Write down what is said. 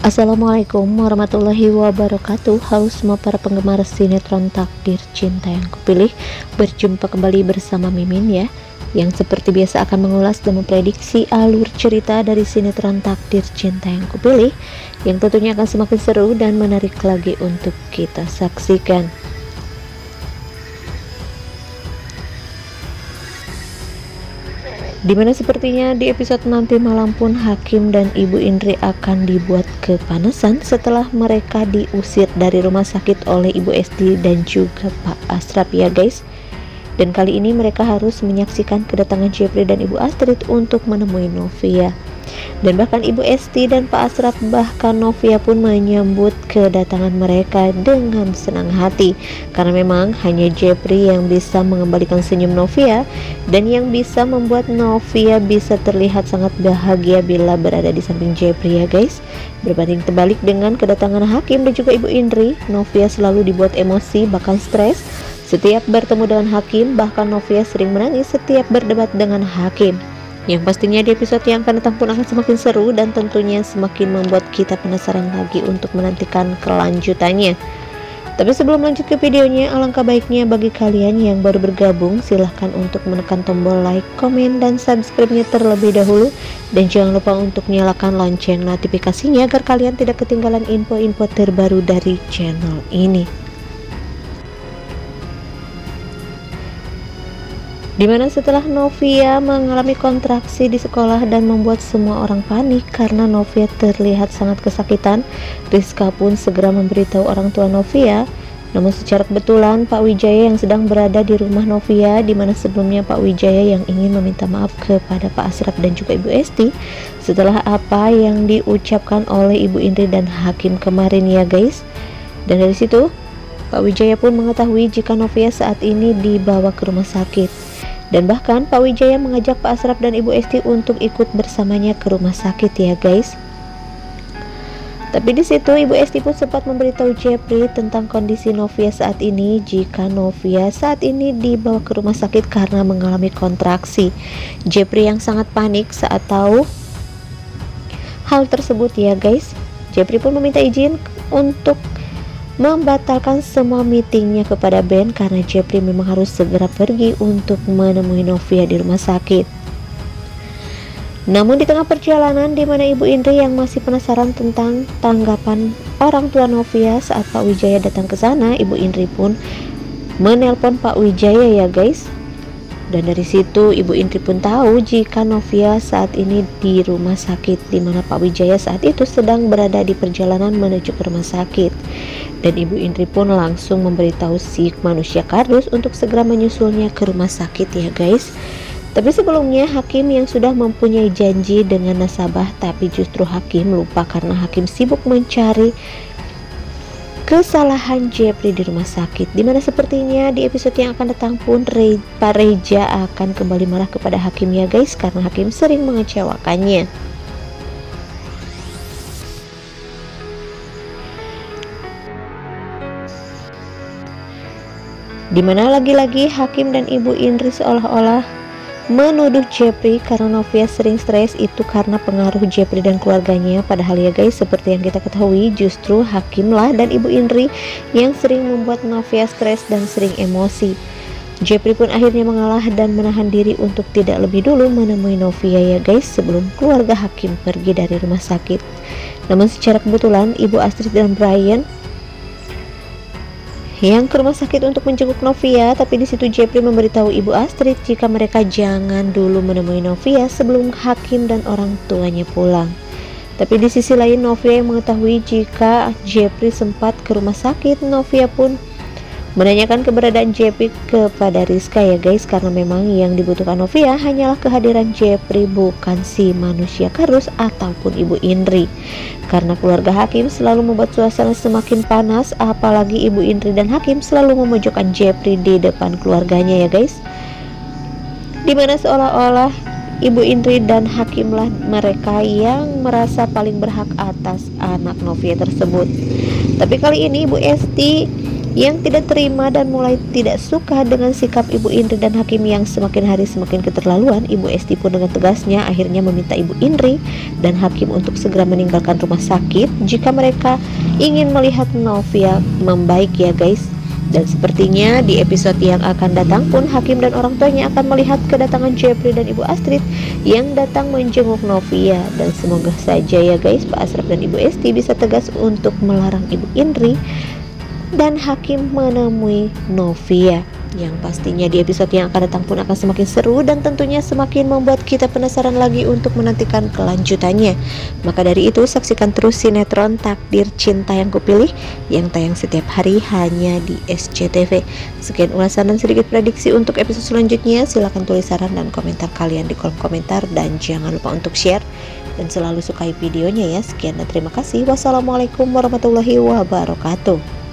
Assalamualaikum warahmatullahi wabarakatuh. Halo semua para penggemar sinetron Takdir Cinta yang kupilih. Berjumpa kembali bersama Mimin ya, yang seperti biasa akan mengulas dan memprediksi alur cerita dari sinetron Takdir Cinta yang kupilih, yang tentunya akan semakin seru dan menarik lagi untuk kita saksikan. Dimana sepertinya di episode nanti malam pun Hakim dan Ibu Indri akan dibuat kepanasan setelah mereka diusir dari rumah sakit oleh Ibu Esti dan juga Pak Asraf ya guys. Dan kali ini mereka harus menyaksikan kedatangan Jepri dan Ibu Astrid untuk menemui Novia. Dan bahkan Ibu Esti dan Pak Asraf bahkan Novia pun menyambut kedatangan mereka dengan senang hati, karena memang hanya Jepri yang bisa mengembalikan senyum Novia dan yang bisa membuat Novia bisa terlihat sangat bahagia bila berada di samping Jepri ya guys. Berbanding terbalik dengan kedatangan Hakim dan juga Ibu Indri, Novia selalu dibuat emosi bahkan stres setiap bertemu dengan Hakim. Bahkan Novia sering menangis setiap berdebat dengan Hakim. Yang pastinya di episode yang akan datang pun akan semakin seru dan tentunya semakin membuat kita penasaran lagi untuk menantikan kelanjutannya. Tapi sebelum lanjut ke videonya, alangkah baiknya bagi kalian yang baru bergabung, silahkan untuk menekan tombol like, komen, dan subscribe-nya terlebih dahulu. Dan jangan lupa untuk nyalakan lonceng notifikasinya agar kalian tidak ketinggalan info-info terbaru dari channel ini. Dimana setelah Novia mengalami kontraksi di sekolah dan membuat semua orang panik karena Novia terlihat sangat kesakitan, Rizka pun segera memberitahu orang tua Novia. Namun secara kebetulan Pak Wijaya yang sedang berada di rumah Novia, dimana sebelumnya Pak Wijaya yang ingin meminta maaf kepada Pak Asraf dan juga Ibu Esti setelah apa yang diucapkan oleh Ibu Indri dan Hakim kemarin ya guys. Dan dari situ Pak Wijaya pun mengetahui jika Novia saat ini dibawa ke rumah sakit. Dan bahkan Pak Wijaya mengajak Pak Asraf dan Ibu Esti untuk ikut bersamanya ke rumah sakit ya guys. Tapi di situ Ibu Esti pun sempat memberitahu Jepri tentang kondisi Novia saat ini, jika Novia saat ini dibawa ke rumah sakit karena mengalami kontraksi. Jepri yang sangat panik saat tahu hal tersebut ya guys. Jepri pun meminta izin untuk membatalkan semua meetingnya kepada Ben karena Jepri memang harus segera pergi untuk menemui Novia di rumah sakit. Namun di tengah perjalanan, di mana Ibu Indri yang masih penasaran tentang tanggapan orang tua Novia saat Pak Wijaya datang ke sana, Ibu Indri pun menelpon Pak Wijaya ya guys. Dan dari situ Ibu Indri pun tahu jika Novia saat ini di rumah sakit, di mana Pak Wijaya saat itu sedang berada di perjalanan menuju ke rumah sakit. Dan Ibu Indri pun langsung memberitahu si manusia kardus untuk segera menyusulnya ke rumah sakit ya guys. Tapi sebelumnya Hakim yang sudah mempunyai janji dengan nasabah, tapi justru Hakim lupa karena Hakim sibuk mencari kesalahan Jepri di rumah sakit. Dimana sepertinya di episode yang akan datang pun Pak Reja akan kembali marah kepada Hakim ya guys, karena Hakim sering mengecewakannya. Dimana lagi-lagi Hakim dan Ibu Indri seolah-olah menuduh Jepri karena Novia sering stres itu karena pengaruh Jepri dan keluarganya. Padahal ya guys, seperti yang kita ketahui, justru Hakimlah dan Ibu Indri yang sering membuat Novia stres dan sering emosi. Jepri pun akhirnya mengalah dan menahan diri untuk tidak lebih dulu menemui Novia ya guys, sebelum keluarga Hakim pergi dari rumah sakit. Namun secara kebetulan Ibu Astrid dan Brian yang ke rumah sakit untuk menjenguk Novia, tapi di situ Jepri memberitahu Ibu Astrid jika mereka jangan dulu menemui Novia sebelum Hakim dan orang tuanya pulang. Tapi di sisi lain Novia yang mengetahui jika Jepri sempat ke rumah sakit, Novia pun menanyakan keberadaan Jepri kepada Rizka ya guys, karena memang yang dibutuhkan Novia hanyalah kehadiran Jepri, bukan si manusia kardus ataupun Ibu Indri. Karena keluarga Hakim selalu membuat suasana semakin panas, apalagi Ibu Indri dan Hakim selalu memojokkan Jepri di depan keluarganya ya guys. Dimana seolah-olah Ibu Indri dan Hakimlah mereka yang merasa paling berhak atas anak Novia tersebut. Tapi kali ini Ibu Esti yang tidak terima dan mulai tidak suka dengan sikap Ibu Indri dan Hakim yang semakin hari semakin keterlaluan. Ibu Esti pun dengan tegasnya akhirnya meminta Ibu Indri dan Hakim untuk segera meninggalkan rumah sakit jika mereka ingin melihat Novia membaik ya guys. Dan sepertinya di episode yang akan datang pun Hakim dan orang tuanya akan melihat kedatangan Jeffrey dan Ibu Astrid yang datang menjenguk Novia. Dan semoga saja ya guys, Pak Asraf dan Ibu Esti bisa tegas untuk melarang Ibu Indri dan Hakim menemui Novia. Yang pastinya di episode yang akan datang pun akan semakin seru dan tentunya semakin membuat kita penasaran lagi untuk menantikan kelanjutannya. Maka dari itu saksikan terus sinetron Takdir Cinta Yang Kupilih yang tayang setiap hari hanya di SCTV. Sekian ulasan dan sedikit prediksi untuk episode selanjutnya. Silahkan tulis saran dan komentar kalian di kolom komentar dan jangan lupa untuk share dan selalu sukai videonya ya. Sekian dan terima kasih. Wassalamualaikum warahmatullahi wabarakatuh.